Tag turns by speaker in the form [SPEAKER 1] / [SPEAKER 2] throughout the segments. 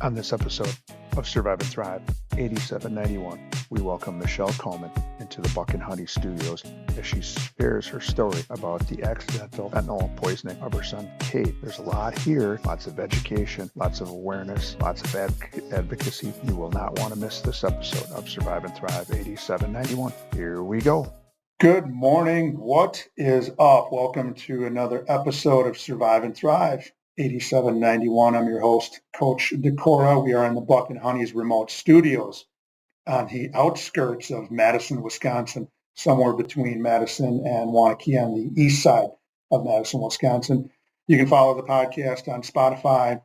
[SPEAKER 1] On this episode of Survive and Thrive 8791, we welcome Michelle Kullmann into the Buck and Honey studios as she shares her story about the accidental fentanyl poisoning of her son, Cade. There's a lot here, lots of education, lots of awareness, lots of advocacy. You will not want to miss this episode of Survive and Thrive 8791. Here we go. Good morning. What is up? Welcome to another episode of Survive and Thrive 8791. I'm your host, Coach Decora. We are in the Buck and Honey's remote studios on the outskirts of Madison, Wisconsin, somewhere between Madison and Waunakee on the east side of Madison, Wisconsin. You can follow the podcast on Spotify,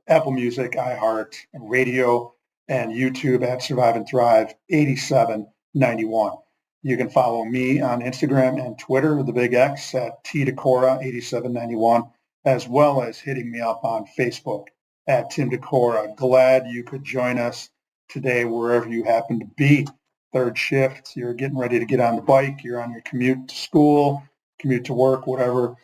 [SPEAKER 1] Apple Music, iHeart, Radio, and YouTube at Survive and Thrive 8791. You can follow me on Instagram and Twitter, the big X, at tdecora8791. as well as hitting me up on Facebook at Tim Decora. Glad you could join us today wherever you happen to be. Third shift, you're getting ready to get on the bike, you're on your commute to school, commute to work, whatever.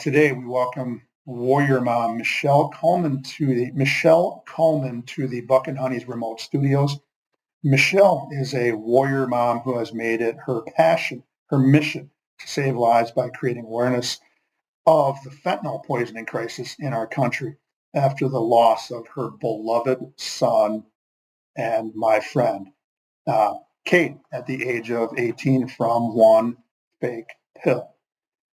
[SPEAKER 1] Today we welcome Warrior Mom Michelle Kullmann to the Buck and Honey's remote studios. Michelle is a warrior mom who has made it her passion, her mission to save lives by creating awareness of the fentanyl poisoning crisis in our country after the loss of her beloved son and my friend, Cade, at the age of 18 from one fake pill.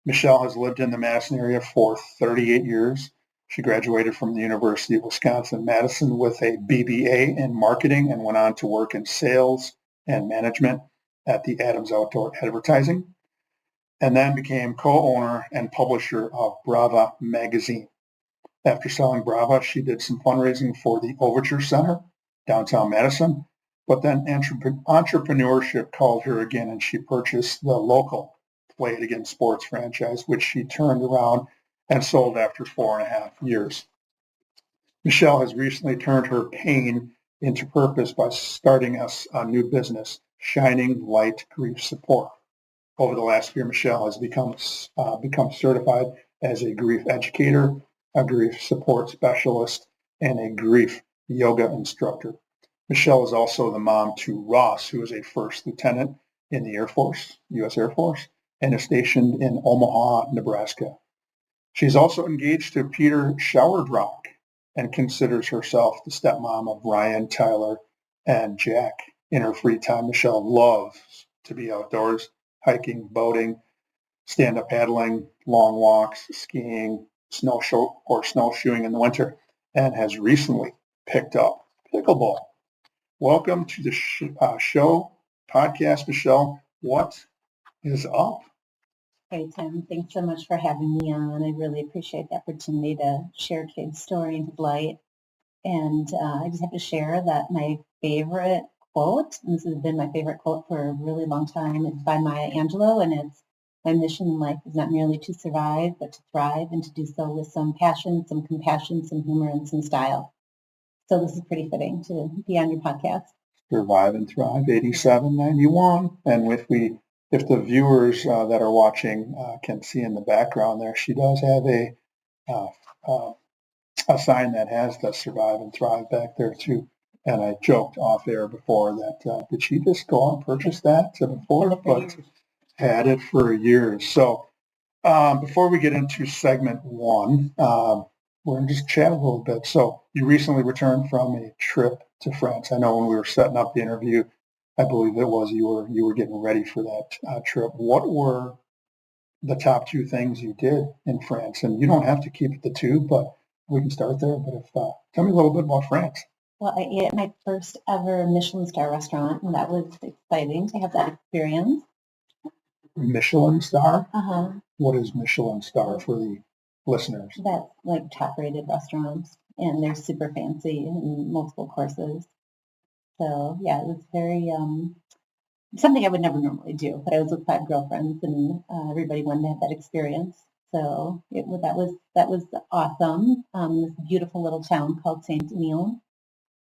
[SPEAKER 1] Michelle has lived in the Madison area for 38 years. She graduated from the University of Wisconsin-Madison with a BBA in marketing and went on to work in sales and management at the Adams Outdoor Advertising, and then became co-owner and publisher of Brava magazine. After selling Brava, she did some fundraising for the Overture Center, downtown Madison, but then entrepreneurship called her again, and she purchased the local Play It Again Sports franchise, which she turned around and sold after 4.5 years. Michelle has recently turned her pain into purpose by starting a new business, Shining Light Grief Support. Over the last year, Michelle has become certified as a grief educator, a grief support specialist, and a grief yoga instructor. Michelle is also the mom to Ross, who is a first lieutenant in the Air Force, U.S. Air Force, and is stationed in Omaha, Nebraska. She's also engaged to Peter Showerdrock and considers herself the stepmom of Ryan, Tyler, and Jack. In her free time, Michelle loves to be outdoors, hiking, boating, stand-up paddling, long walks, skiing, snowshoeing in the winter, and has recently picked up pickleball. Welcome to the show, podcast, Michelle. What is up?
[SPEAKER 2] Hey, Tim. Thanks so much for having me on. I really appreciate the opportunity to share Cade's story and his light. And I just have to share that my favorite quote, and this has been my favorite quote for a really long time, is by Maya Angelou, and it's, "My mission in life is not merely to survive, but to thrive, and to do so with some passion, some compassion, some humor, and some style." So this is pretty fitting to be on your podcast.
[SPEAKER 1] Survive and Thrive 8791. And if the viewers that are watching can see in the background there, she does have a sign that has the Survive and Thrive back there too. And I joked off air before that, did she just go out and purchase that before? But had it for years. So before we get into segment one, we're going to just chat a little bit. So you recently returned from a trip to France. I know when we were setting up the interview, I believe it was you were getting ready for that trip. What were the top two things you did in France? And you don't have to keep it the two, but we can start there. But tell me a little bit about France.
[SPEAKER 2] Well, I ate at my first ever Michelin star restaurant, and that was exciting to have that experience.
[SPEAKER 1] Michelin star?
[SPEAKER 2] Uh-huh.
[SPEAKER 1] What is Michelin star for the listeners?
[SPEAKER 2] That's like top-rated restaurants, and they're super fancy and multiple courses. So, yeah, it was very, something I would never normally do, but I was with 5 girlfriends, and everybody wanted to have that experience. So that was awesome. This beautiful little town called Saint-Denis,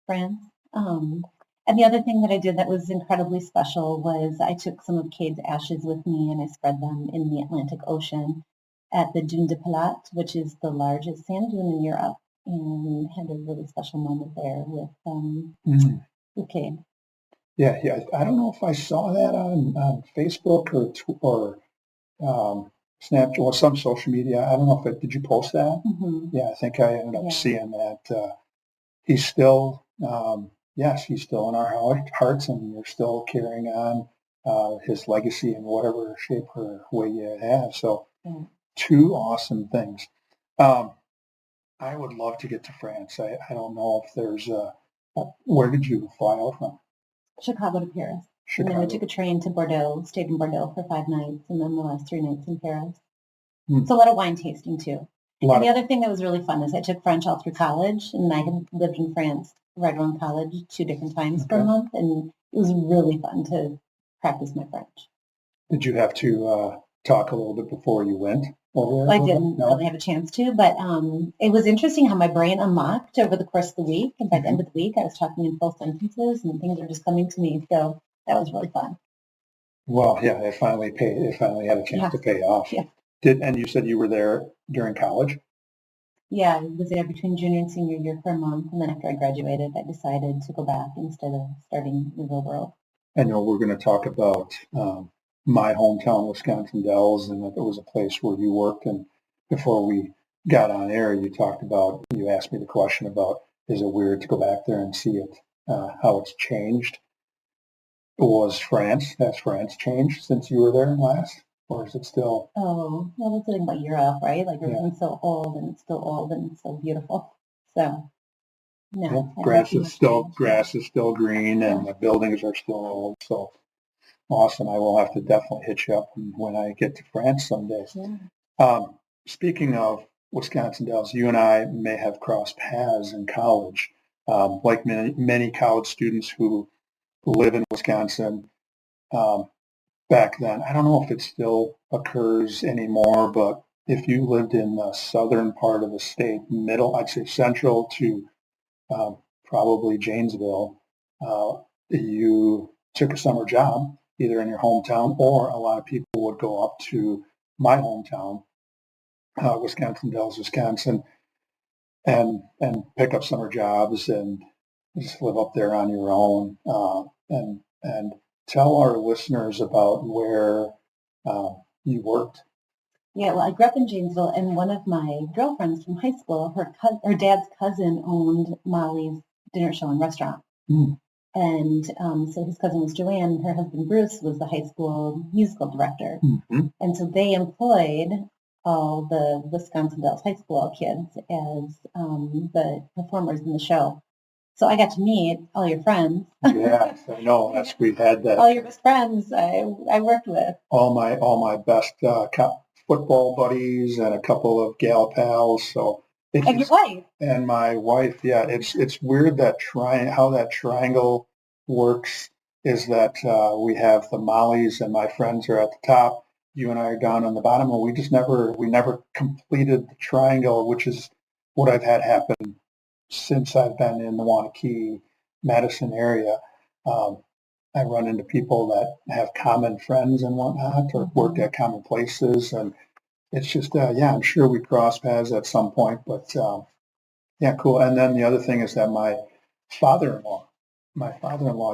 [SPEAKER 2] France. And the other thing that I did that was incredibly special was I took some of Cade's ashes with me and I spread them in the Atlantic Ocean at the Dune de Pilat, which is the largest sand dune in Europe. and had a really special moment there with Cade.
[SPEAKER 1] Yeah. I don't know if I saw that on Facebook or Snapchat or some social media. I don't know if did you post that?
[SPEAKER 2] Mm-hmm.
[SPEAKER 1] Yeah, I think I ended up seeing that. He's still, yes, he's still in our hearts, and you're still carrying on his legacy in whatever shape or way you have. So, two awesome things. I would love to get to France. I don't know if there's where did you fly out from?
[SPEAKER 2] Chicago to Paris.
[SPEAKER 1] Chicago.
[SPEAKER 2] And then we took a train to Bordeaux, stayed in Bordeaux for 5 nights, and then the last 3 nights in Paris. It's a lot of wine tasting too. And the other thing that was really fun is I took French all through college, and I had lived in France right around college 2 different times for a month, and it was really fun to practice my French.
[SPEAKER 1] Did you have to talk a little bit before you went over there?
[SPEAKER 2] I didn't really have a chance to, but it was interesting how my brain unlocked over the course of the week, and by the end of the week, I was talking in full sentences, and things were just coming to me, so that was really fun.
[SPEAKER 1] Well, yeah, it finally paid. It finally had a chance to pay off.
[SPEAKER 2] Yeah.
[SPEAKER 1] And you said you were there during college?
[SPEAKER 2] Yeah, I was there between junior and senior year for a month, and then after I graduated, I decided to go back instead of starting in the real world.
[SPEAKER 1] I know we're going to talk about my hometown, Wisconsin Dells, and that it was a place where you worked. And before we got on air, you asked me the question about, is it weird to go back there and see it, how it's changed? Has France changed since you were there last? Or is it still?
[SPEAKER 2] Oh, well, that's the thing about Europe, right? Like everything's so old, and it's still old, and it's so beautiful. So, no.
[SPEAKER 1] Yeah, grass is still green, and the buildings are still old. So awesome! I will have to definitely hit you up when I get to France someday. Yeah. Speaking of Wisconsin Dells, you and I may have crossed paths in college, like many college students who live in Wisconsin. Back then, I don't know if it still occurs anymore, but if you lived in the southern part of the state, I'd say central to probably Janesville, you took a summer job either in your hometown, or a lot of people would go up to my hometown, Wisconsin Dells, Wisconsin, and pick up summer jobs and just live up there on your own, and tell our listeners about where you worked.
[SPEAKER 2] Yeah, well, I grew up in Janesville, and one of my girlfriends from high school, her dad's cousin owned Molly's Dinner Show and Restaurant. And so his cousin was Joanne, and her husband Bruce was the high school musical director. And so they employed all the Wisconsin Dells high school kids as the performers in the show. So I got to meet all your friends.
[SPEAKER 1] Yes, I know. We had that.
[SPEAKER 2] All your best friends I worked with.
[SPEAKER 1] All my best football buddies and a couple of gal pals. So
[SPEAKER 2] and your wife.
[SPEAKER 1] And my wife, yeah. It's weird that how that triangle works is that we have the Mollies and my friends are at the top. You and I are down on the bottom, and we never completed the triangle, which is what I've had happen since I've been in the Waunakee, Madison area. I run into people that have common friends and whatnot, or worked at common places, and it's just, I'm sure we cross paths at some point, but yeah, cool. And then the other thing is that my father-in-law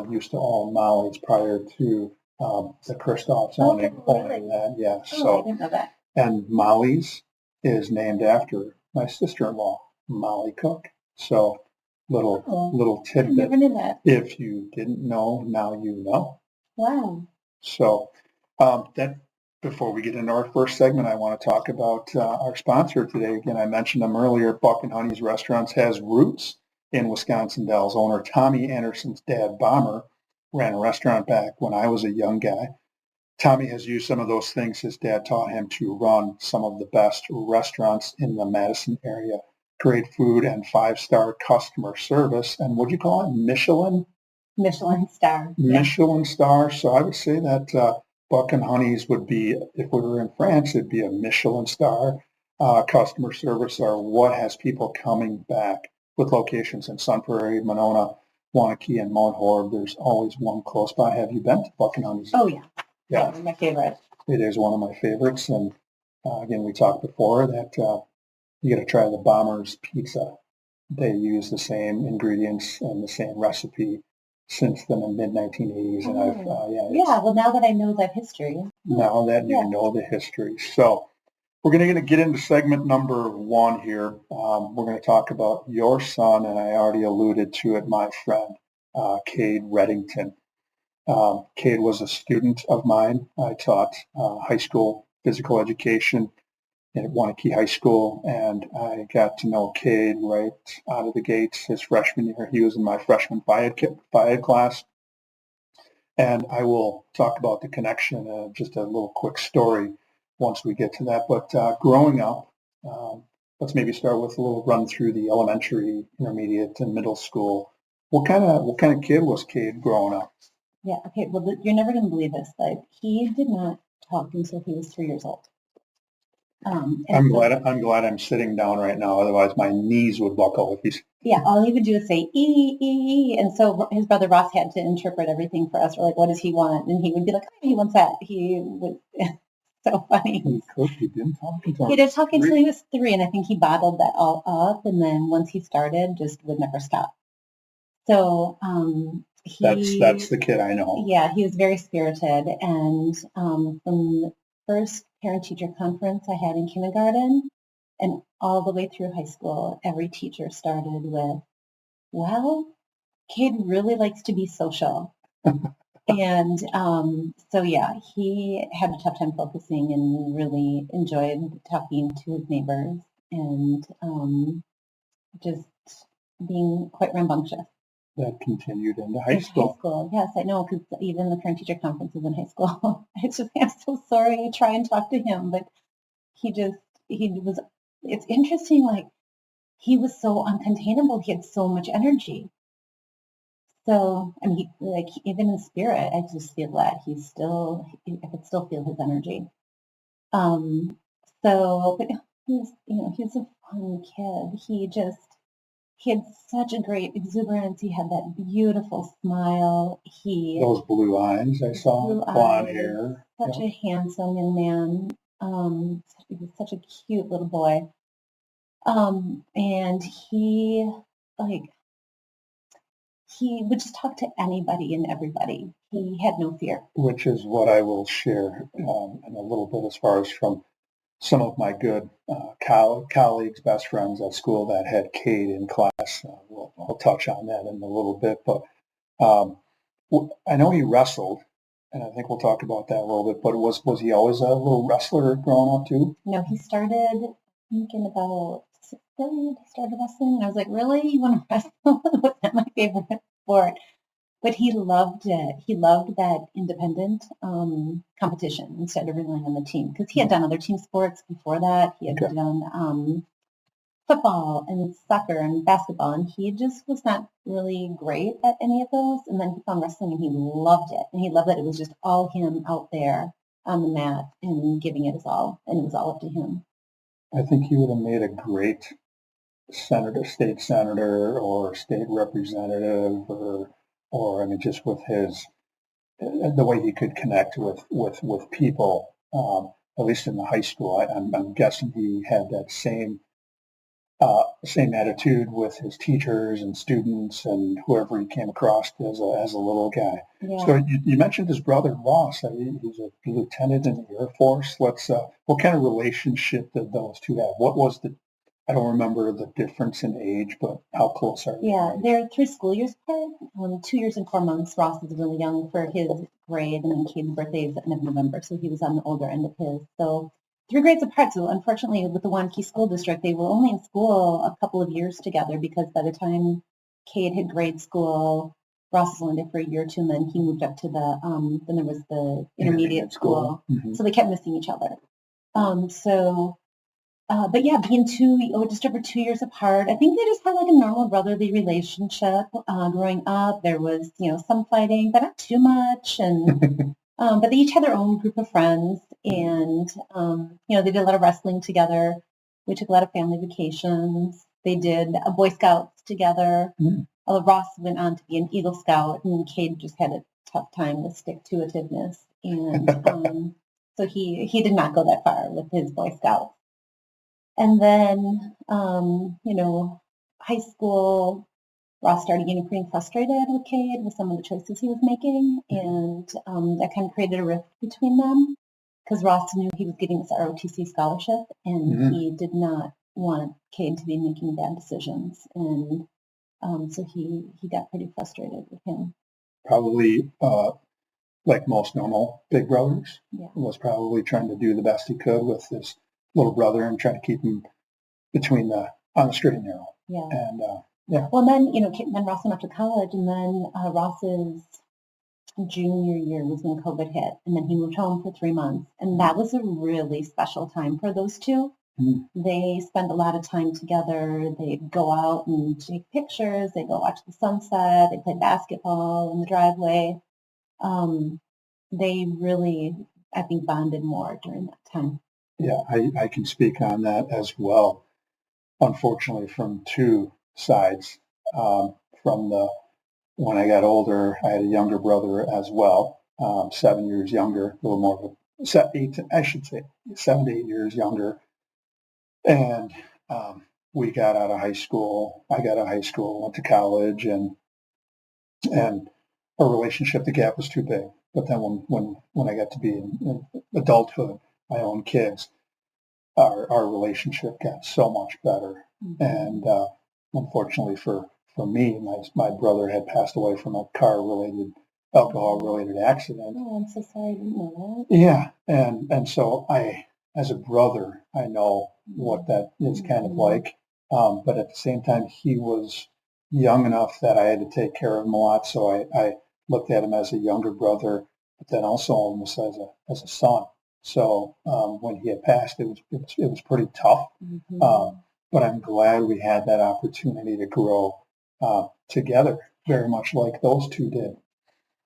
[SPEAKER 1] used to own Molly's prior to the Christophs owning that. Yeah.
[SPEAKER 2] I didn't know that.
[SPEAKER 1] And Molly's is named after my sister-in-law, Molly Cook. So little tidbit.
[SPEAKER 2] I never knew that.
[SPEAKER 1] If you didn't know, now you know.
[SPEAKER 2] Wow.
[SPEAKER 1] So before we get into our first segment, I want to talk about our sponsor today. Again, I mentioned them earlier. Buck and Honey's Restaurants has roots in Wisconsin Dells. Owner Tommy Anderson's dad, Bomber, ran a restaurant back when I was a young guy. Tommy has used some of those things his dad taught him to run some of the best restaurants in the Madison area. Great food and 5-star customer service. And what do you call it? Michelin
[SPEAKER 2] star.
[SPEAKER 1] Michelin star. So I would say that Buck and Honey's would be, if we were in France, it'd be a Michelin star customer service, or what has people coming back, with locations in Sun Prairie, Monona, Waunakee, and Mount Horeb. There's always one close by. Have you been to Buck and Honey's?
[SPEAKER 2] Oh, yeah. Yeah, it's my favorite.
[SPEAKER 1] It is one of my favorites. And again, we talked before that you got to try the Bomber's Pizza. they use the same ingredients and the same recipe since the mid-1980s. And I've,
[SPEAKER 2] well, now that I know that history.
[SPEAKER 1] Now that you know the history. So we're going to get into segment number 1 here. We're going to talk about your son, and I already alluded to it, my friend, Cade Reddington. Cade was a student of mine. I taught high school physical education at Wanakee High School, and I got to know Cade right out of the gates his freshman year. He was in my freshman FIAD class, and I will talk about the connection, just a little quick story once we get to that. But growing up, let's maybe start with a little run through the elementary, intermediate, and middle school. What kind of kid was Cade growing up?
[SPEAKER 2] Yeah, okay, well, you're never going to believe this, but he did not talk until he was 3 years old.
[SPEAKER 1] I'm glad I'm sitting down right now. Otherwise, my knees would buckle if he's.
[SPEAKER 2] Yeah, all he would do is say ee, and so his brother Ross had to interpret everything for us. We're like, what does he want? And he would be like, oh, he wants that. He was so funny.
[SPEAKER 1] He didn't talk until
[SPEAKER 2] he did talk until he was 3, and I think he bottled that all up. And then once he started, just would never stop. So
[SPEAKER 1] that's the kid I know.
[SPEAKER 2] Yeah, he was very spirited, and from the first parent-teacher conference I had in kindergarten and all the way through high school, every teacher started with, well, Cade really likes to be social. And so, yeah, he had a tough time focusing and really enjoyed talking to his neighbors and just being quite rambunctious.
[SPEAKER 1] That continued into high school.
[SPEAKER 2] High school, yes, I know, because even the parent-teacher conference is in high school. I'm so sorry. I try and talk to him, but it's interesting, like, he was so uncontainable. He had so much energy. So, I mean, even in spirit, I just feel that I could still feel his energy. But he was a fun kid. He had such a great exuberance. He had that beautiful smile.
[SPEAKER 1] Those blue eyes I saw, blonde hair.
[SPEAKER 2] Such a handsome young man. He was such a cute little boy. And he would just talk to anybody and everybody. He had no fear. Which is what I will share
[SPEAKER 1] in a little bit as far as from some of my good colleagues, best friends at school that had Cade in class. I'll touch on that in a little bit, but I know he wrestled, and I think we'll talk about that a little bit, but was he always a little wrestler growing up too? No, he started, thinking about 6th grade, he started wrestling, and I was like, really? You want to wrestle? Was that my favorite sport? But he loved it. He loved that independent competition instead of relying on the team, because he had done other team sports before that. He had done football and soccer and basketball, and he just was not really great at any of those. And then he found wrestling, and he loved it. And he loved that it was just all him out there on the mat and giving it his all, and it was all up to him. I think he would have made a great state senator, or state representative, or I mean, just with the way he could connect with people, at least in the high school. I'm guessing he had that same attitude with his teachers and students and whoever he came across as a little guy. Yeah. So you mentioned his brother Ross. He's a lieutenant in the Air Force. What kind of relationship did those two have? What was I don't remember the difference in age, but how close are they? Yeah, they're 3 school years apart, 2 years and 4 months. Ross is really young for his grade, and then Cade's birthday is at the end of November, so he was on the older end of his. So 3 grades apart. So unfortunately, with the Wanakee School District, they were only in school a couple of years together, because by the time Cade had grade school, Ross was only there for a year or two, and then he moved up to then there was the intermediate school. Mm-hmm. So they kept missing each other. But yeah, being just over 2 years apart, I think they just had like a normal brotherly relationship. Growing up, there was, some fighting, but not too much. And but they each had their own group of friends, and they did a lot of wrestling together. We took a lot of family vacations. They did a Boy Scouts together. Mm. Although Ross went on to be an Eagle Scout, and Cade just had a tough time with stick-to-itiveness, and so he did not go that far with his Boy Scouts. And then,
[SPEAKER 2] high school, Ross started getting pretty frustrated with Cade with some of the choices he was making, and that kind of created a rift between them because Ross knew he was getting this ROTC scholarship, and he did not want Cade to be making bad decisions, and so he got pretty frustrated with him.
[SPEAKER 1] Probably, like most normal big brothers, was probably trying to do the best he could with his little brother and trying to keep him on the straight and narrow.
[SPEAKER 2] Yeah.
[SPEAKER 1] And
[SPEAKER 2] well, then then Ross went off to college, and then Ross's junior year was when COVID hit, and then he moved home for 3 months, and that was a really special time for those two. They spent a lot of time together. They'd go out and take pictures. They'd go watch the sunset. They played basketball in the driveway. They really, I think, bonded more during that time.
[SPEAKER 1] Yeah, I can speak on that as well. Unfortunately, from two sides. When I got older, I had a younger brother as well, 7 years younger, a little more of a 7 to 8 years younger. And we got out of high school. I got out of high school, went to college, and our relationship, the gap was too big. But then when I got to be in adulthood, my own kids, our relationship got so much better. And unfortunately for me, my brother had passed away from a alcohol-related accident.
[SPEAKER 2] Oh, I'm so sorry, I didn't know
[SPEAKER 1] that. Yeah, and so as a brother, I know what that is kind of like. But at the same time, he was young enough that I had to take care of him a lot. So I looked at him as a younger brother, but then also almost as a son. So when he had passed, it was pretty tough. But I'm glad we had that opportunity to grow together, very much like those two did.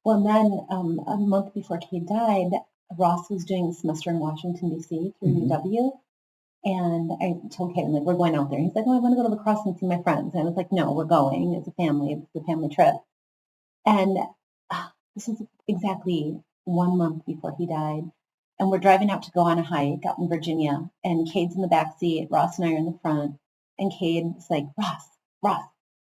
[SPEAKER 2] Well, then a month before Cade died, Ross was doing a semester in Washington, D.C. through UW. And I told Cade, I'm like, we're going out there. And he's like, oh, I want to go to La Crosse and see my friends. And I was like, no, we're going. It's a family trip. And this is exactly 1 month before he died. And we're driving out to go on a hike out in Virginia. And Cade's in the back seat. Ross and I are in the front. And Cade's like, Ross,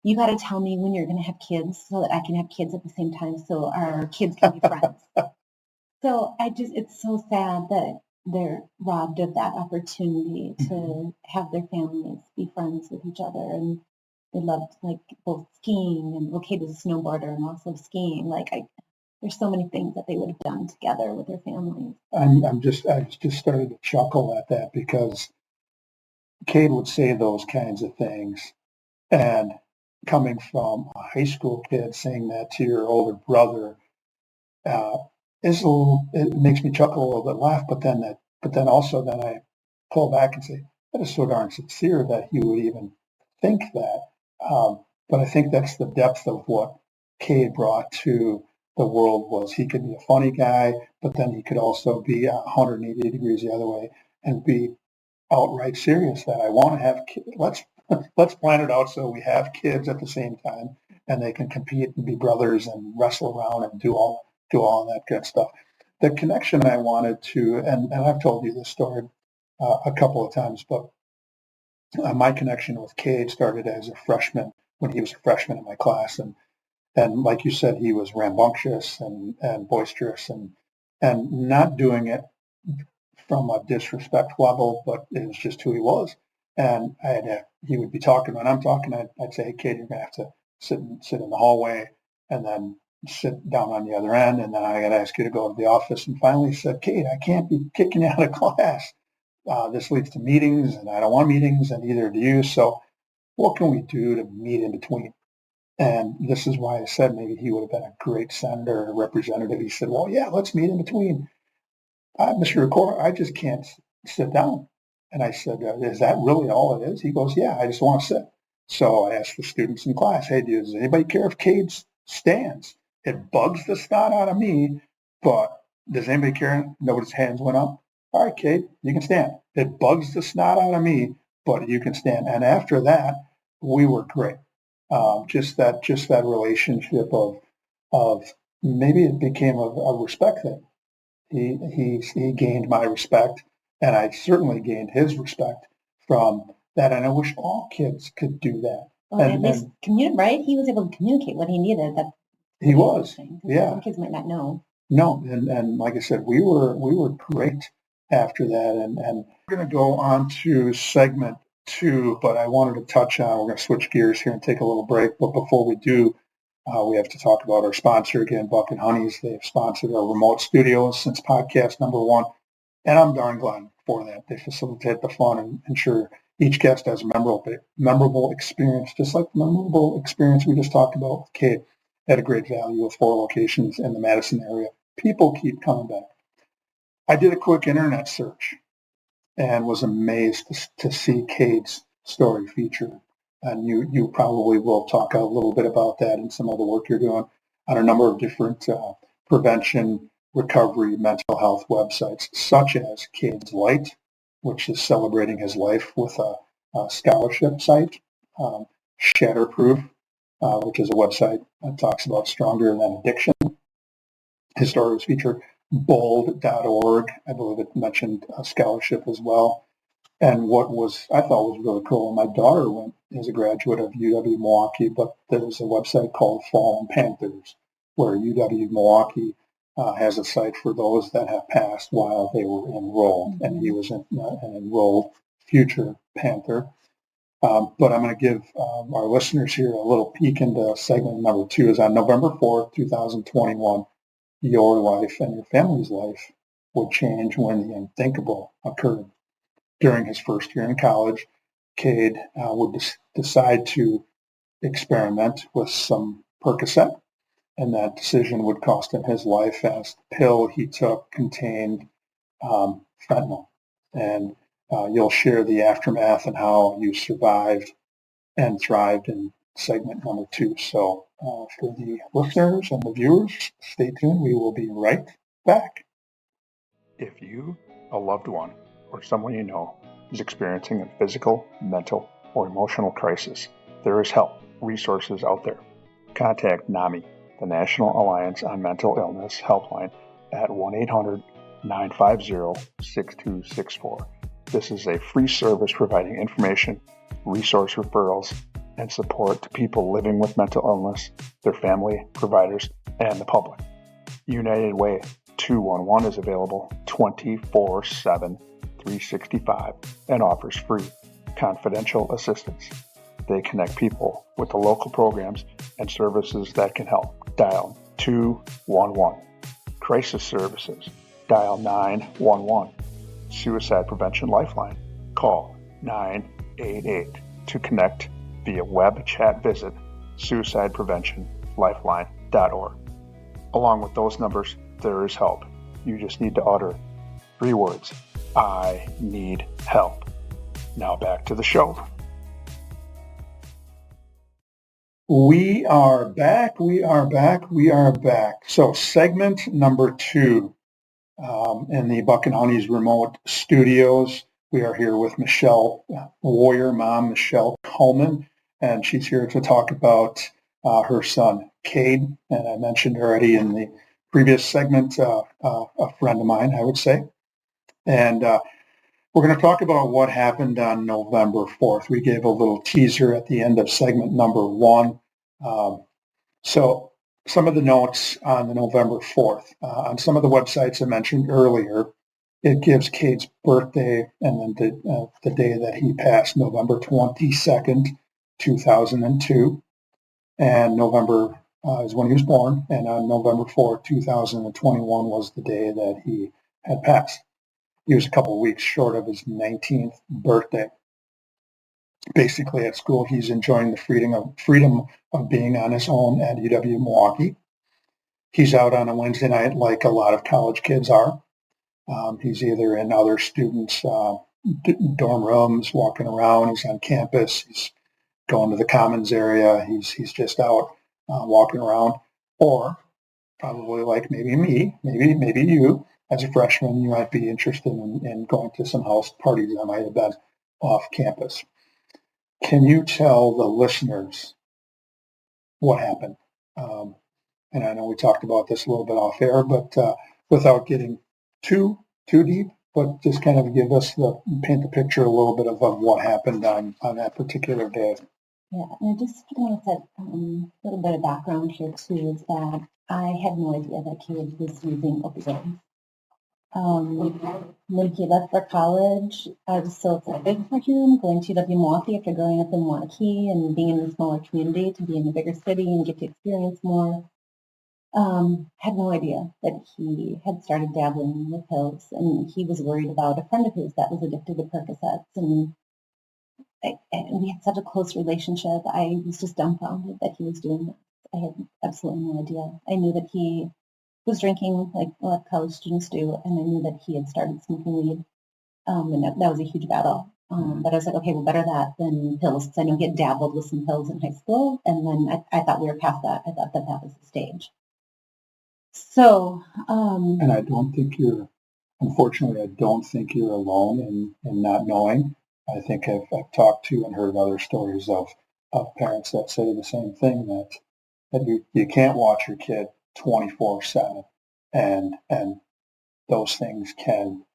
[SPEAKER 2] you got to tell me when you're going to have kids so that I can have kids at the same time so our kids can be friends. So it's so sad that they're robbed of that opportunity to have their families be friends with each other. And they loved like both skiing, and Cade was a snowboarder and also skiing. There's so many things that they would have done together with their families.
[SPEAKER 1] I just started to chuckle at that because Cade would say those kinds of things, and coming from a high school kid saying that to your older brother it makes me chuckle a little bit, laugh, but then also I pull back and say that is so darn sincere that he would even think that. But I think that's the depth of what Cade brought to the world. Was he could be a funny guy, but then he could also be 180 degrees the other way and be outright serious that I want to have kids. Let's plan it out so we have kids at the same time and they can compete and be brothers and wrestle around and do all that good stuff. The connection I wanted to, and I've told you this story a couple of times, but my connection with Cade started as a freshman, when he was a freshman in my class. And like you said, he was rambunctious and boisterous and not doing it from a disrespect level, but it was just who he was. And he would be talking when I'm talking. I'd say, hey, Cade, you're going to have to sit in the hallway and then sit down on the other end. And then I got to ask you to go to the office. And finally he said, Cade, I can't be kicking you out of class. This leads to meetings, and I don't want meetings, and neither do you. So what can we do to meet in between? And this is why I said maybe he would have been a great senator or representative. He said, well, yeah, let's meet in between. Mr. Recorder, I just can't sit down. And I said, is that really all it is? He goes, yeah, I just want to sit. So I asked the students in class, hey, does anybody care if Cade stands? It bugs the snot out of me, but does anybody care? Nobody's hands went up. All right, Cade, you can stand. It bugs the snot out of me, but you can stand. And after that, we were great. Just that relationship of maybe it became a respect thing. He gained my respect, and I certainly gained his respect from that. And I wish all kids could do that.
[SPEAKER 2] Well, at least right? He was able to communicate what he needed.
[SPEAKER 1] He was, yeah.
[SPEAKER 2] Some kids might not know.
[SPEAKER 1] No, and like I said, we were great after that, and we're going to go on to segment 2, but I wanted to touch on, we're going to switch gears here and take a little break, but before we do, we have to talk about our sponsor again, Buck and Honeys. They've sponsored our remote studios since podcast number 1, and I'm darn glad for that. They facilitate the fun and ensure each guest has a memorable experience, just like the memorable experience we just talked about with Cade. At a great value with 4 locations in the Madison area. People keep coming back. I did a quick internet search and was amazed to see Cade's story featured. And you probably will talk a little bit about that and some of the work you're doing on a number of different prevention, recovery, mental health websites, such as Cade's Light, which is celebrating his life with a scholarship site, Shatterproof, which is a website that talks about stronger than addiction. His story was featured. Bold.org, I believe it mentioned a scholarship as well. And what I thought was really cool, my daughter is a graduate of UW Milwaukee, but there's a website called Fallen Panthers, where UW Milwaukee has a site for those that have passed while they were enrolled, and he was an enrolled future Panther. But I'm going to give our listeners here a little peek into segment number 2. Is on November 4th, 2021, your life and your family's life would change when the unthinkable occurred. During his first year in college, Cade would decide to experiment with some Percocet, and that decision would cost him his life as the pill he took contained fentanyl. And you'll share the aftermath and how you survived and thrived in segment number 2. So for the listeners and the viewers, stay tuned. We will be right back. If you, a loved one, or someone you know is experiencing a physical, mental, or emotional crisis, there is help, resources out there. Contact NAMI, the National Alliance on Mental Illness helpline, at 1-800-950-6264. This is a free service providing information, resource referrals, and support to people living with mental illness, their family, providers, and the public. United Way 211 is available 24/7, 365, and offers free, confidential assistance. They connect people with the local programs and services that can help. Dial 211. Crisis services. Dial 911. Suicide Prevention Lifeline. Call 988 to connect via web chat visit suicidepreventionlifeline.org. Along with those numbers, there is help. You just need to utter 3 words. I need help. Now back to the show. We are back. So segment number 2. In the Buck and Honeys remote studios, we are here with Warrior Mom Michelle Kullmann, and she's here to talk about her son, Cade. And I mentioned already in the previous segment, a friend of mine, I would say. And we're going to talk about what happened on November 4th. We gave a little teaser at the end of segment number 1. So some of the notes on the November 4th. On some of the websites I mentioned earlier, it gives Cade's birthday and then the day that he passed, November 22nd, 2002. And November is when he was born. And on November 4th, 2021 was the day that he had passed. He was a couple of weeks short of his 19th birthday. Basically, at school, he's enjoying the freedom of being on his own at UW Milwaukee. He's out on a Wednesday night like a lot of college kids are. He's either in other students' dorm rooms, walking around. He's on campus. He's going to the commons area. He's just out walking around. Or probably like maybe me, maybe you, as a freshman, you might be interested in going to some house parties that might have been off campus. Can you tell the listeners what happened? And I know we talked about this a little bit off air, but without getting too deep, but just kind of paint the picture a little bit of what happened on that particular day.
[SPEAKER 2] Yeah, and I just want to set a little bit of background here too, is that I had no idea that Cade was using opioids. When he left for college, I was so excited for him going to UW Milwaukee after growing up in Waukee and being in a smaller community to be in a bigger city and get to experience more. Had no idea that he had started dabbling with pills, and he was worried about a friend of his that was addicted to Percocets, and we had such a close relationship. I was just dumbfounded that he was doing this. I had absolutely no idea. I knew that he was drinking like a lot of college students do, and I knew that he had started smoking weed, and that was a huge battle. But I was like, okay, well, better that than pills, because I know he had dabbled with some pills in high school, and then I thought we were past that. I thought that was the stage. So,
[SPEAKER 1] And I don't think unfortunately, I don't think you're alone in not knowing. I think I've talked to and heard other stories of parents that say the same thing, that you can't watch your kid 24/7, and those things can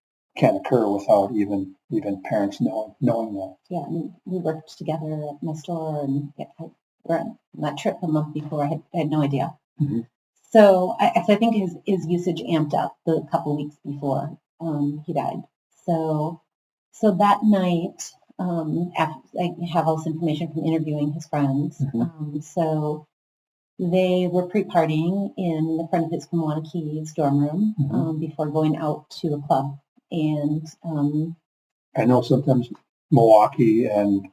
[SPEAKER 1] occur without even parents knowing that.
[SPEAKER 2] Yeah, I mean, we worked together at my store, and we were on that trip a month before. I had no idea.
[SPEAKER 1] Mm-hmm.
[SPEAKER 2] So I think his usage amped up the couple weeks before he died. So that night, after I have all this information from interviewing his friends.
[SPEAKER 1] Mm-hmm.
[SPEAKER 2] So they were pre-partying in the front of his from Waukee's dorm room before going out to a club. And
[SPEAKER 1] I know sometimes Milwaukee and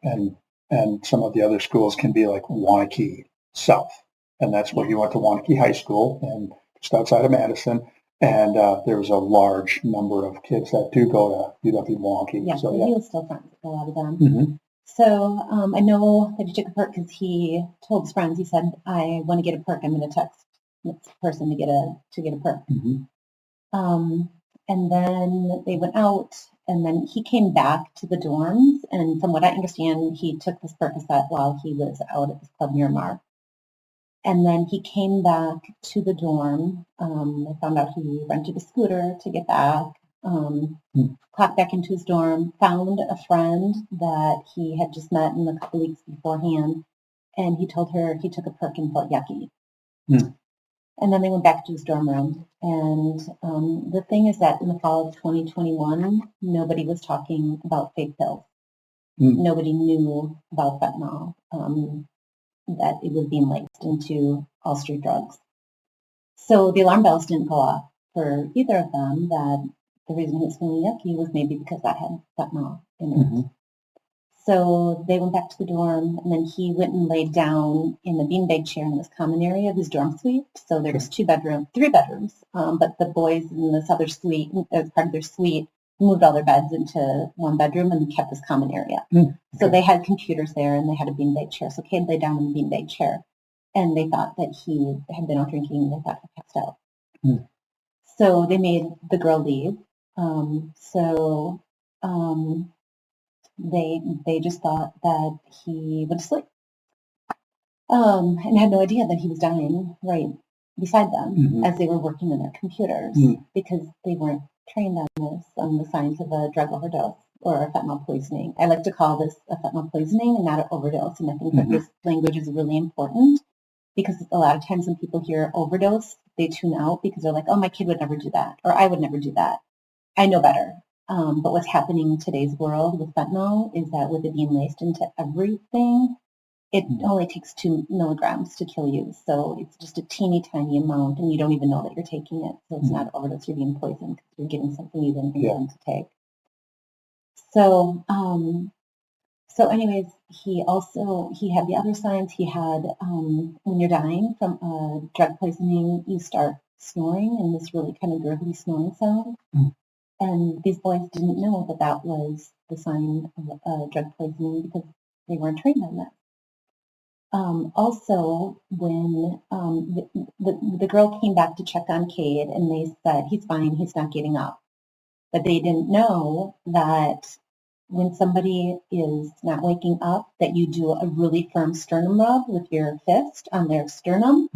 [SPEAKER 1] some of the other schools can be like Waukee South, and that's where he went to Waukee High School, and just outside of Madison. And there's a large number of kids that do go to UW Milwaukee.
[SPEAKER 2] Yeah,
[SPEAKER 1] so
[SPEAKER 2] he was still friends with a lot of them.
[SPEAKER 1] Mm-hmm.
[SPEAKER 2] So I know that he took a perk because he told his friends. He said, "I want to get a perk. I'm going to text this person to get a perk."
[SPEAKER 1] Mm-hmm.
[SPEAKER 2] And then they went out, and then he came back to the dorms. And from what I understand, he took this Percocet while he was out at this club Miramar. And then he came back to the dorm. I found out he rented a scooter to get back. Clocked back into his dorm, found a friend that he had just met in a couple weeks beforehand, and he told her he took a perk and felt yucky. And then they went back to his dorm room. And the thing is that in the fall of 2021, nobody was talking about fake pills. Nobody knew about fentanyl, that it was being laced into all street drugs. So the alarm bells didn't go off for either of them, that the reason he was feeling yucky was maybe because that had fentanyl in it. Mm-hmm. So they went back to the dorm, and then he went and laid down in the beanbag chair in this common area of his dorm suite. So there was 3 bedrooms, but the boys in this other suite, as part of their suite, moved all their beds into one bedroom and kept this common area. So they had computers there, and they had a beanbag chair. So Cade lay down in the beanbag chair, and they thought that he had been out drinking, and they thought he passed out. So they made the girl leave. They just thought that he went to sleep, and had no idea that he was dying right beside them as they were working on their computers, because they weren't trained on this, on the signs of a drug overdose or a fentanyl poisoning. I like to call this a fentanyl poisoning and not an overdose, and I think that this language is really important, because a lot of times when people hear overdose, they tune out because they're like, oh, my kid would never do that, or I would never do that. I know better. But what's happening in today's world with fentanyl is that with it being laced into everything, it only takes 2 milligrams to kill you. So it's just a teeny tiny amount, and you don't even know that you're taking it. So it's not overdose, you're being poisoned because you're getting something you didn't intend to take. So, anyways, he had the other signs. He had, when you're dying from drug poisoning, you start snoring, and this really kind of gurgly snoring sound. And these boys didn't know that that was the sign of drug poisoning because they weren't trained on that. Also, when the girl came back to check on Cade, and they said, he's fine, he's not getting up. But they didn't know that when somebody is not waking up, that you do a really firm sternum rub with your fist on their sternum.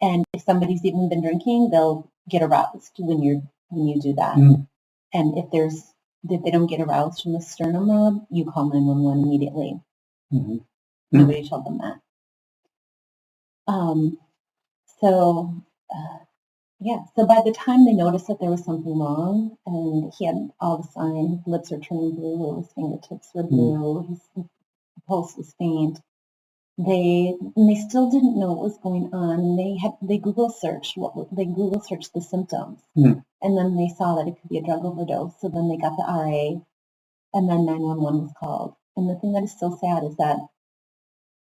[SPEAKER 2] And if somebody's even been drinking, they'll get aroused when you do that. And if they don't get aroused from the sternum rub, you call 911 immediately. Nobody told them that. So, so by the time they noticed that there was something wrong, and he had all the signs, his lips were turning blue, his fingertips were blue, his pulse was faint. They still didn't know what was going on. They Google searched the symptoms, and then they saw that it could be a drug overdose. So then they got the RA, and then 911 was called. And the thing that is so sad is that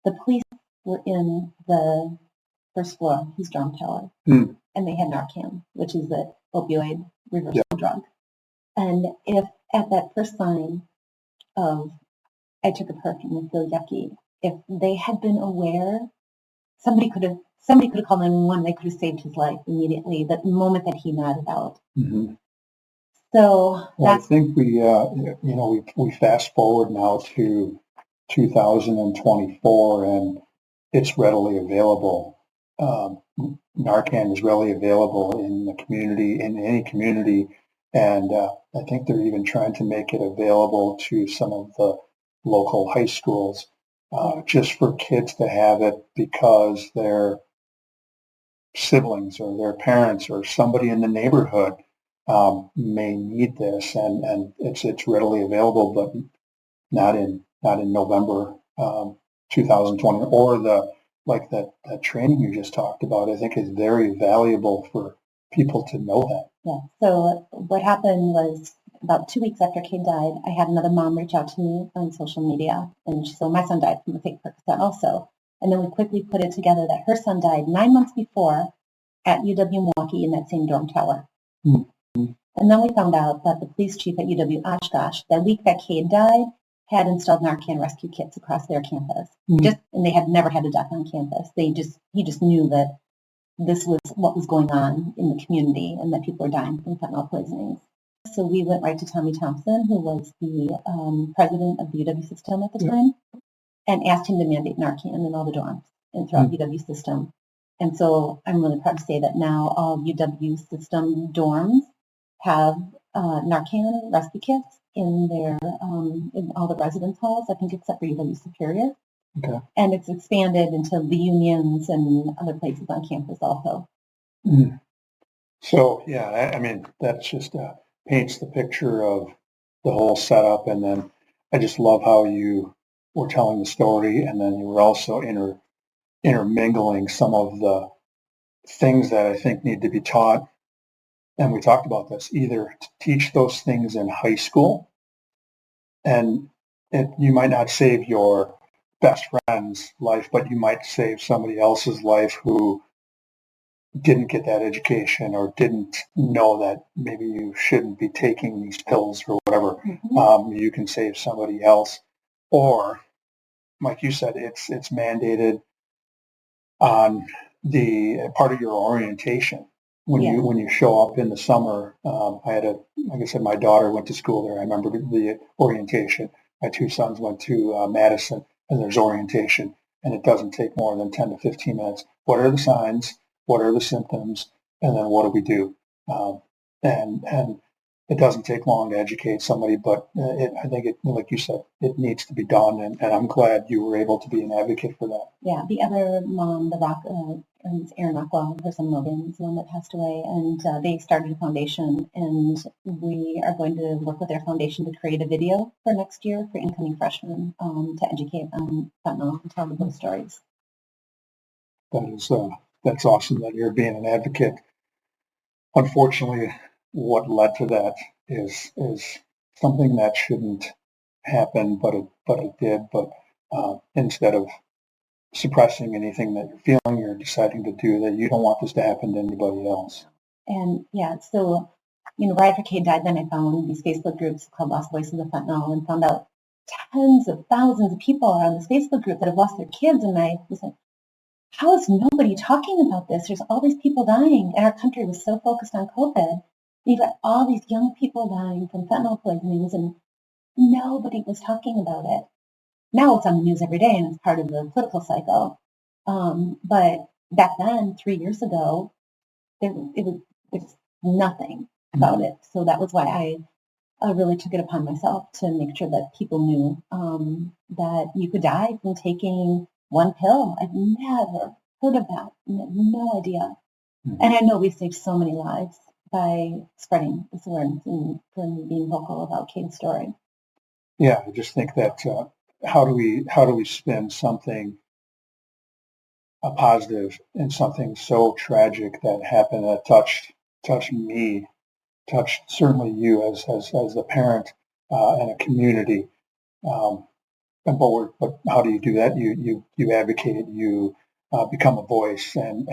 [SPEAKER 2] the police were in the first floor, his dorm tower, and they had Narcan, which is the opioid reversal drug. And if at that first sign of I took a perk and I feel yucky, if they had been aware, somebody could have called 911. They could have saved his life immediately. The moment that he nodded out. Mm-hmm. So
[SPEAKER 1] I think we fast forward now to 2024, and it's readily available. Narcan is readily available in the community, in any community, and I think they're even trying to make it available to some of the local high schools, just for kids to have it because their siblings or their parents or somebody in the neighborhood may need this, and it's readily available, but not in November 2020, or that training you just talked about. I think is very valuable for people to know that.
[SPEAKER 2] Yeah. So what happened was about 2 weeks after Cade died, I had another mom reach out to me on social media, and so my son died from a fake Percocet also. And then we quickly put it together that her son died 9 months before at UW-Milwaukee in that same dorm tower. Mm-hmm. And then we found out that the police chief at UW-Oshkosh, that week that Cade died, had installed Narcan rescue kits across their campus. Mm-hmm. And they had never had a death on campus. He just knew that this was what was going on in the community and that people were dying from fentanyl poisonings. So we went right to Tommy Thompson, who was the president of the UW system at the time, and asked him to mandate Narcan in all the dorms and throughout UW system. And so I'm really proud to say that now all UW system dorms have Narcan rescue kits in their in all the residence halls, I think except for UW Superior. Okay. And it's expanded into the unions and other places on campus also.
[SPEAKER 1] Mm. So, I mean, that's just paints the picture of the whole setup. And then I just love how you were telling the story, and then you were also intermingling some of the things that I think need to be taught. And we talked about this, either to teach those things in high school, and you might not save your best friend's life, but you might save somebody else's life who didn't get that education or didn't know that maybe you shouldn't be taking these pills or whatever. Mm-hmm. You can save somebody else. Or, like you said, it's mandated on the part of your orientation. When you show up in the summer, like I said, my daughter went to school there. I remember the orientation. My two sons went to Madison, and there's orientation, and it doesn't take more than 10 to 15 minutes. What are the signs? What are the symptoms? And then what do we do? And it doesn't take long to educate somebody, but I think it, like you said, it needs to be done, and I'm glad you were able to be an advocate for that.
[SPEAKER 2] Yeah, the other mom, Erin Rockwell, her son Logan, is the one that passed away, and they started a foundation, and we are going to work with their foundation to create a video for next year for incoming freshmen to educate on fentanyl and tell them those stories.
[SPEAKER 1] That's awesome that you're being an advocate. Unfortunately, what led to that is something that shouldn't happen, but it did. But instead of suppressing anything that you're feeling, you're deciding to do that. You don't want this to happen to anybody else.
[SPEAKER 2] And so right after Cade died, then I found these Facebook groups called Lost Voices of Fentanyl, and found out tens of thousands of people are on this Facebook group that have lost their kids. And I was like, how is nobody talking about this? There's all these people dying, and our country was so focused on COVID. You've got all these young people dying from fentanyl poisonings, and nobody was talking about it. Now it's on the news every day, and it's part of the political cycle. But back then, 3 years ago, there was nothing about it. So that was why I really took it upon myself to make sure that people knew that you could die from taking one pill. I've never heard of that. No idea.
[SPEAKER 1] Mm-hmm.
[SPEAKER 2] And I know we've saved so many lives by spreading this awareness and from being vocal about Cade's story.
[SPEAKER 1] Yeah, I just think that how do we spin something a positive in something so tragic that happened that touched me, touched certainly you as the parent and a community. But how do you do that? You advocate, you become a voice, and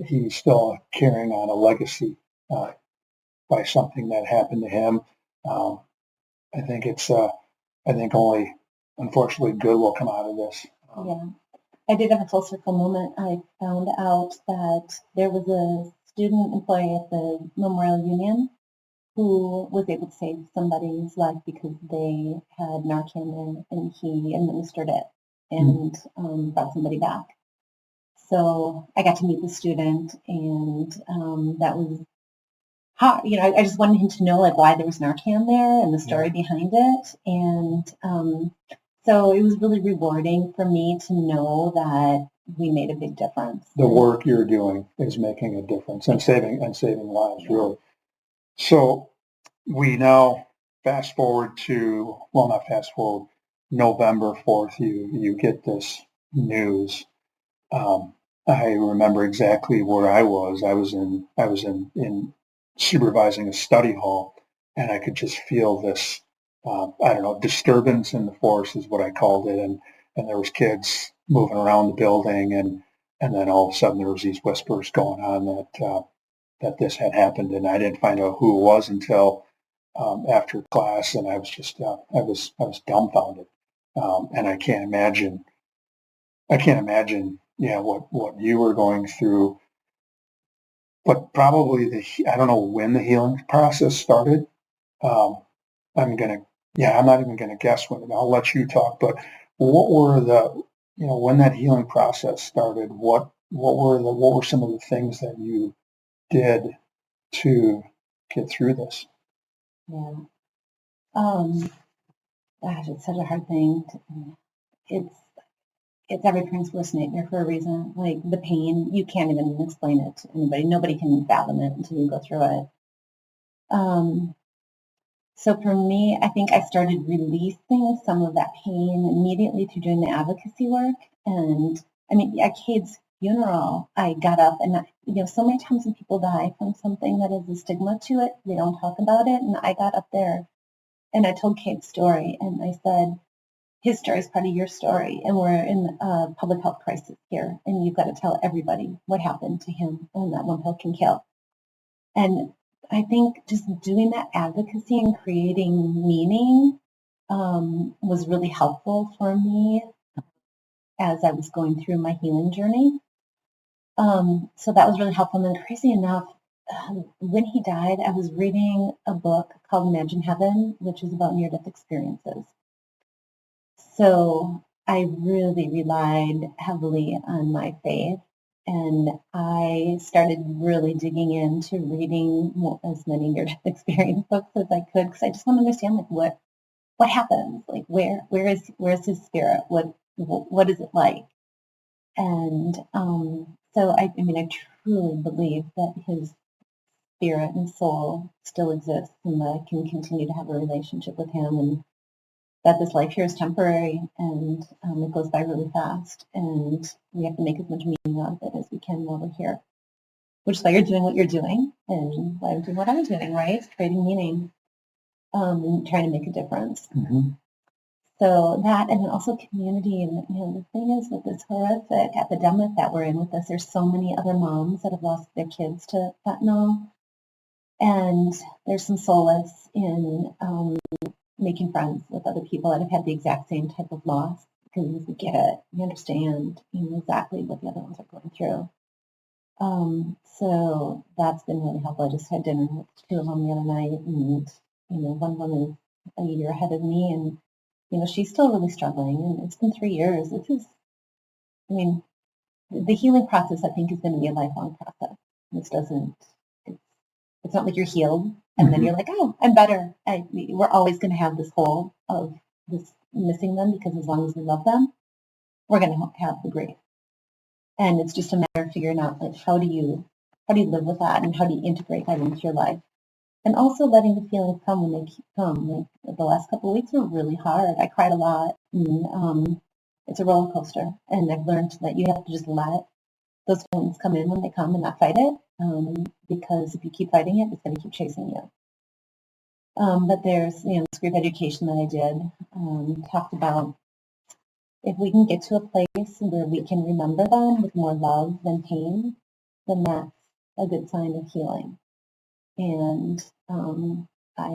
[SPEAKER 1] he's still carrying on a legacy by something that happened to him. I think I think only, unfortunately, good will come out of this.
[SPEAKER 2] Yeah. I did have a full circle moment. I found out that there was a student employee at the Memorial Union who was able to save somebody's life because they had Narcan there and he administered it and brought somebody back. So I got to meet the student, and that was hard. I just wanted him to know like why there was Narcan there and the story behind it. And so it was really rewarding for me to know that we made a big difference.
[SPEAKER 1] The work you're doing is making a difference and saving lives, really. So we now fast forward to, well, not fast forward, November 4th, you get this news. I remember exactly where I was. I was in supervising a study hall, and I could just feel this, I don't know, disturbance in the force is what I called it. And there was kids moving around the building, and then all of a sudden there was these whispers going on that this had happened, and I didn't find out who it was until after class, and I was just I was dumbfounded, and I can't imagine, yeah, what you were going through, but probably I don't know when the healing process started. Um, I'm not even gonna guess when. I'll let you talk. But what were when that healing process started? What were some of the things that you did to get through this?
[SPEAKER 2] Yeah. Gosh, it's such a hard thing. It's every parent's worst nightmare for a reason. Like the pain, you can't even explain it to anybody. Nobody can fathom it until you go through it. So for me, I think I started releasing some of that pain immediately through doing the advocacy work. And I mean, at Cade's funeral, I got up and, so many times when people die from something that is a stigma to it, they don't talk about it. And I got up there and I told Cade's story, and I said, his story is part of your story, and we're in a public health crisis here, and you've got to tell everybody what happened to him, and that one pill can kill. And I think just doing that advocacy and creating meaning was really helpful for me as I was going through my healing journey. So that was really helpful. And then crazy enough, when he died, I was reading a book called Imagine Heaven, which is about near-death experiences. So I really relied heavily on my faith, and I started really digging into reading as many near-death experience books as I could, because I just want to understand like what happens, like where's his spirit, what is it like, and so I truly believe that his spirit and soul still exists, and that I can continue to have a relationship with him, and that this life here is temporary, and it goes by really fast, and we have to make as much meaning out of it as we can while we're here, which is why you're doing what you're doing, and why I'm doing what I'm doing, right? Creating meaning, and trying to make a difference.
[SPEAKER 1] Mm-hmm.
[SPEAKER 2] So that, and then also community, and the thing is with this horrific epidemic that we're in with this, there's so many other moms that have lost their kids to fentanyl, and there's some solace in making friends with other people that have had the exact same type of loss, because we get it, we understand exactly what the other ones are going through. So that's been really helpful. I just had dinner with two of them the other night, and one woman is a year ahead of me, and she's still really struggling, and it's been 3 years. The healing process, I think, is going to be a lifelong process. It's not like you're healed and then you're like, oh, I'm better. We're always going to have this hole of this missing them, because as long as we love them, we're going to have the grief. And it's just a matter of figuring out, like, how do you live with that, and how do you integrate that into your life? And also letting the feelings come when they come. Like, the last couple of weeks were really hard. I cried a lot, and it's a roller coaster. And I've learned that you have to just let those feelings come in when they come and not fight it, because if you keep fighting it, it's going to keep chasing you. But there's, this group education that I did, talked about, if we can get to a place where we can remember them with more love than pain, then that's a good sign of healing. And I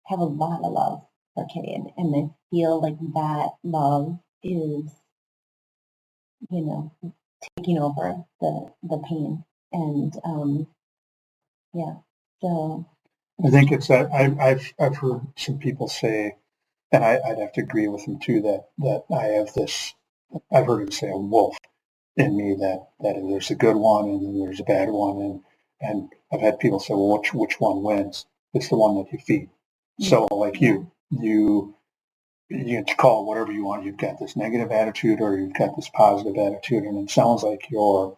[SPEAKER 2] have a lot of love for Cade, and I feel like that love is, taking over the pain. And so
[SPEAKER 1] I think it's that I've heard some people say, and I'd have to agree with them too, that I have this, I've heard it say a wolf in me, that there's a good one and then there's a bad one, and I've had people say, well, which one wins? It's the one that you feed. So like you call it whatever you want. You've got this negative attitude or you've got this positive attitude, and it sounds like you're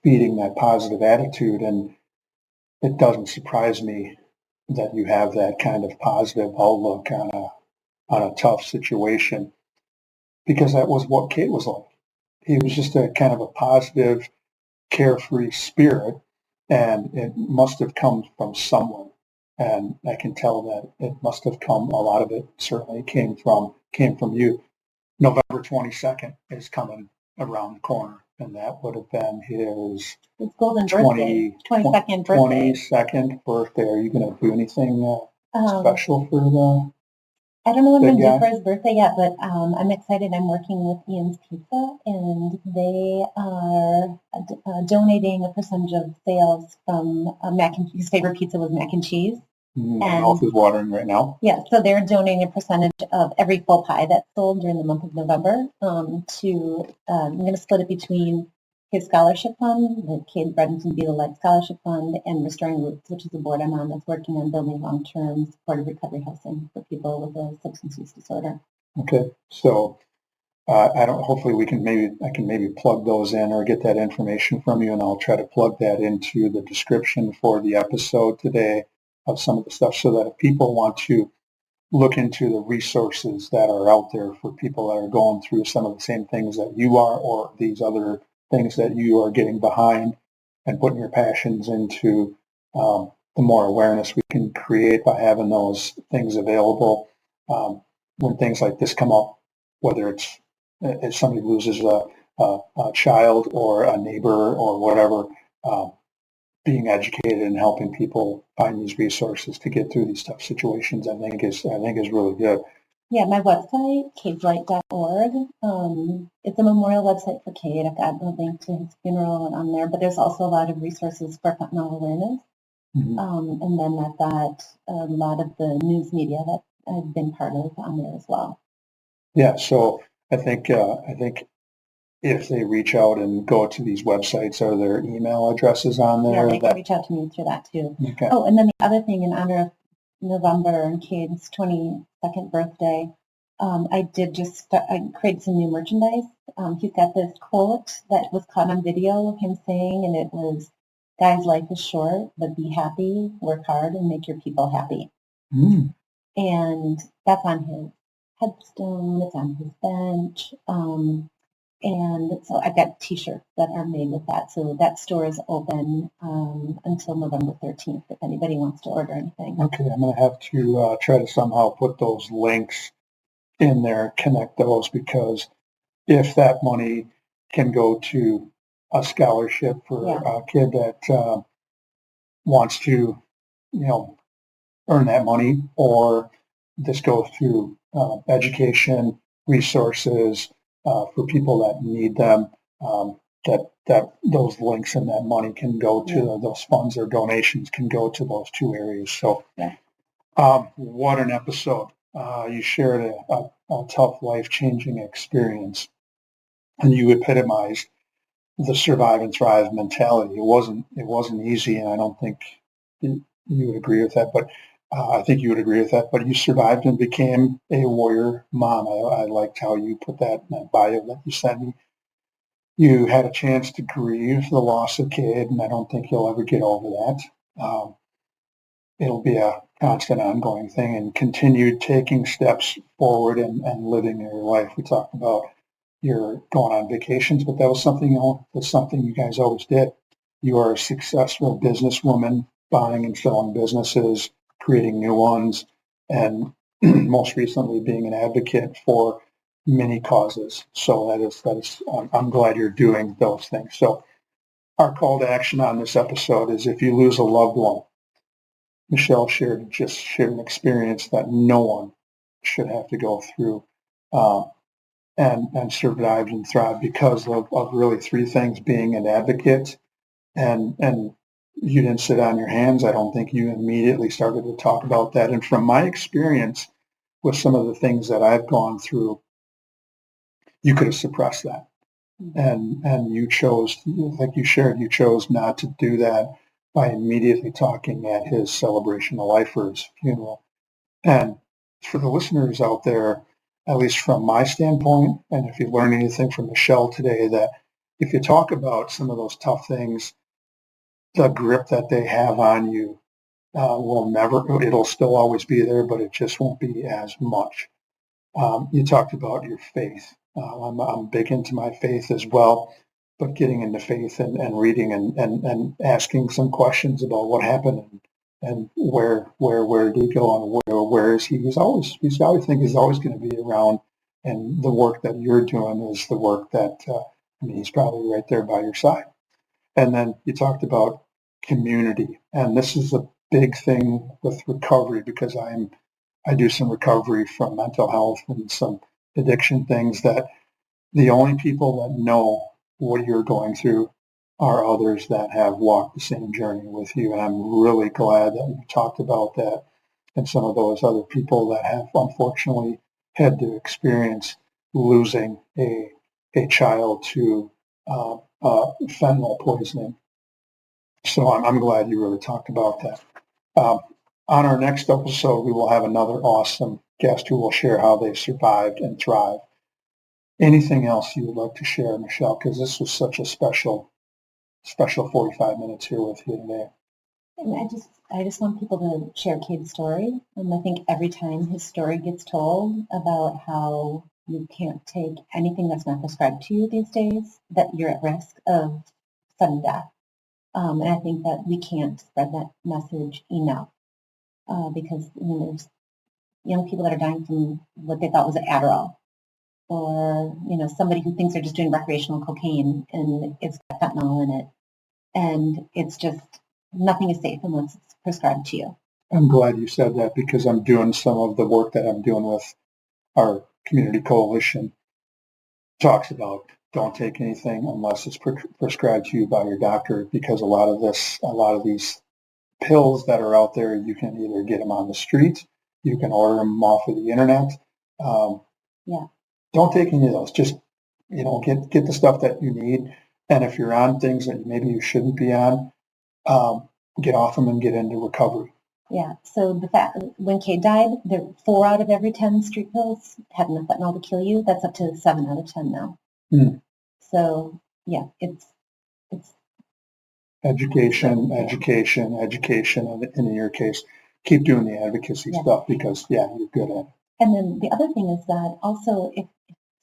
[SPEAKER 1] feeding that positive attitude, and it doesn't surprise me that you have that kind of positive outlook on a tough situation, because that was what Cade was like. He was just a kind of a positive, carefree spirit, and it must have come from someone. And I can tell that it must have come, a lot of it certainly came from you. November 22nd is coming around the corner, and that would have been his
[SPEAKER 2] golden birthday, 22nd birthday.
[SPEAKER 1] 22nd birthday. Are you going to do anything special for the?
[SPEAKER 2] I don't know what I'm going to do for his birthday yet, but I'm excited. I'm working with Ian's Pizza, and they are donating a percentage of sales from mac and cheese. His favorite pizza was mac and cheese.
[SPEAKER 1] My mouth is watering right now.
[SPEAKER 2] Yeah, so they're donating a percentage of every full pie that's sold during the month of November to, I'm going to split it between his scholarship fund, the Cade Bredenton Be the Light Scholarship Fund, and Restoring Roots, which is a board I'm on that's working on building long-term supportive recovery housing for people with a substance use disorder.
[SPEAKER 1] Okay, so hopefully I can maybe plug those in or get that information from you, and I'll try to plug that into the description for the episode today of some of the stuff, so that if people want to look into the resources that are out there for people that are going through some of the same things that you are, or these other things that you are getting behind and putting your passions into, the more awareness we can create by having those things available. When things like this come up, whether it's if somebody loses a child or a neighbor or whatever, being educated and helping people find these resources to get through these tough situations, I think is really good.
[SPEAKER 2] Yeah, my website, cadelight.org. It's a memorial website for Cade. I've got a link to his funeral on there, but there's also a lot of resources for fentanyl awareness. Mm-hmm. And then I've got a lot of the news media that I've been part of on there as well.
[SPEAKER 1] Yeah, so I think if they reach out and go to these websites, are there email addresses on there?
[SPEAKER 2] Yeah, they can reach out to me through that too.
[SPEAKER 1] Okay.
[SPEAKER 2] Oh, and then the other thing, in honor of November and Cade's 22nd birthday, I created some new merchandise. He's got this quote that was caught on video of him saying, and it was, "Guys, life is short, but be happy, work hard, and make your people happy." Mm. And that's on his headstone, it's on his bench. And so I've got T-shirts that are made with that. So that store is open until November 13th if anybody wants to order anything.
[SPEAKER 1] Okay, I'm going to have to try to somehow put those links in there, connect those, because if that money can go to a scholarship for a kid that wants to, earn that money, or this goes to education resources for people that need them, that those links and that money can go to those funds or donations can go to those two areas. So what an episode. You shared a tough, life-changing experience, and you epitomized the survive and thrive mentality. It wasn't easy, and I don't think you would agree with that, but I think you would agree with that, but you survived and became a warrior mom. I liked how you put that in that bio that you sent me. You had a chance to grieve the loss of Cade, and I don't think you'll ever get over that. It'll be a constant ongoing thing, and continued taking steps forward and living your life. We talked about your going on vacations, but that was something else. That's something you guys always did. You are a successful businesswoman, buying and selling businesses, creating new ones, and most recently being an advocate for many causes. So I'm glad you're doing those things. So our call to action on this episode is if you lose a loved one, Michelle shared an experience that no one should have to go through, uh, and survived and thrived because of really three things: being an advocate, and you didn't sit on your hands. I don't think you immediately started to talk about that. And from my experience with some of the things that I've gone through, you could have suppressed that, and you chose, like you shared, you chose not to do that by immediately talking at his celebration of life or his funeral. And for the listeners out there, at least from my standpoint, and if you learn anything from Michelle today, that if you talk about some of those tough things, the grip that they have on you will never, it'll still always be there, but it just won't be as much. You talked about your faith. I'm big into my faith as well, but getting into faith and reading and asking some questions about what happened and where did he go and where is he? He's always think he's always going to be around. And the work that you're doing is the work that, he's probably right there by your side. And then you talked about community. And this is a big thing with recovery because I do some recovery from mental health and some addiction things that the only people that know what you're going through are others that have walked the same journey with you. And I'm really glad that you talked about that and some of those other people that have unfortunately had to experience losing a child to fentanyl poisoning. So I'm glad you really talked about that. Um, on our next episode, we will have another awesome guest who will share how they survived and thrived. Anything else you would like to share, Michelle? Because this was such a special 45 minutes here with you today.
[SPEAKER 2] And I just want people to share Cade's story. I think every time his story gets told about how you can't take anything that's not prescribed to you these days, that you're at risk of sudden death. And I think that we can't spread that message enough because there's young people that are dying from what they thought was an Adderall, or somebody who thinks they're just doing recreational cocaine and it's got fentanyl in it, and it's just nothing is safe unless it's prescribed to you.
[SPEAKER 1] I'm glad you said that because I'm doing some of the work that I'm doing with our community coalition. Talks about don't take anything unless it's prescribed to you by your doctor, because a lot of these pills that are out there, you can either get them on the street, you can order them off of the internet.
[SPEAKER 2] Yeah.
[SPEAKER 1] Don't take any of those. Just get the stuff that you need. And if you're on things that maybe you shouldn't be on, get off them and get into recovery.
[SPEAKER 2] Yeah. So the fact when Cade died, there 4 out of every 10 street pills had enough fentanyl to kill you. That's up to 7 out of 10 now. So yeah, it's
[SPEAKER 1] education, and in your case, keep doing the advocacy stuff because you're good at it.
[SPEAKER 2] And then the other thing is that also if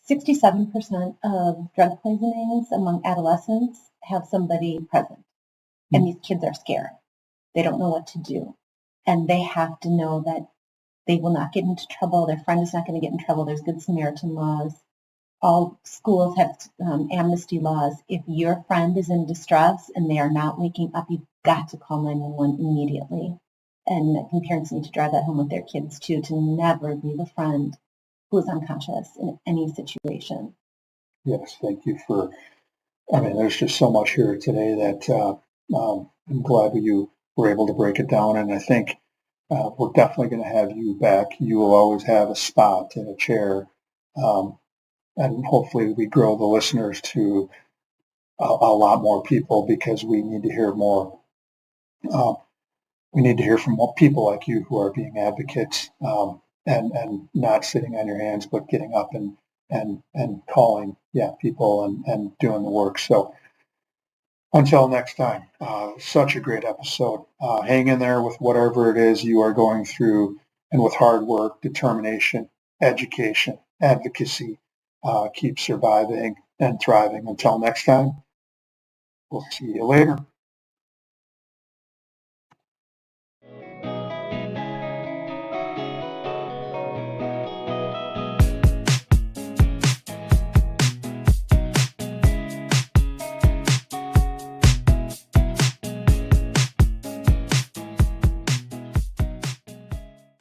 [SPEAKER 2] 67% of drug poisonings among adolescents have somebody present, and these kids are scared. They don't know what to do, and they have to know that they will not get into trouble. Their friend is not going to get in trouble. There's Good Samaritan laws. All schools have amnesty laws. If your friend is in distress and they are not waking up, you've got to call 911 immediately. And I think parents need to drive that home with their kids too, to never leave a friend who is unconscious in any situation.
[SPEAKER 1] Yes, thank you for, there's just so much here today that I'm glad you were able to break it down. And I think we're definitely going to have you back. You will always have a spot in a chair. And hopefully we grow the listeners to a lot more people because we need to hear more. we need to hear from more people like you who are being advocates, and not sitting on your hands, but getting up and calling, people and doing the work. So until next time, such a great episode. Hang in there with whatever it is you are going through, and with hard work, determination, education, advocacy, keep surviving and thriving. Until next time, we'll see you later.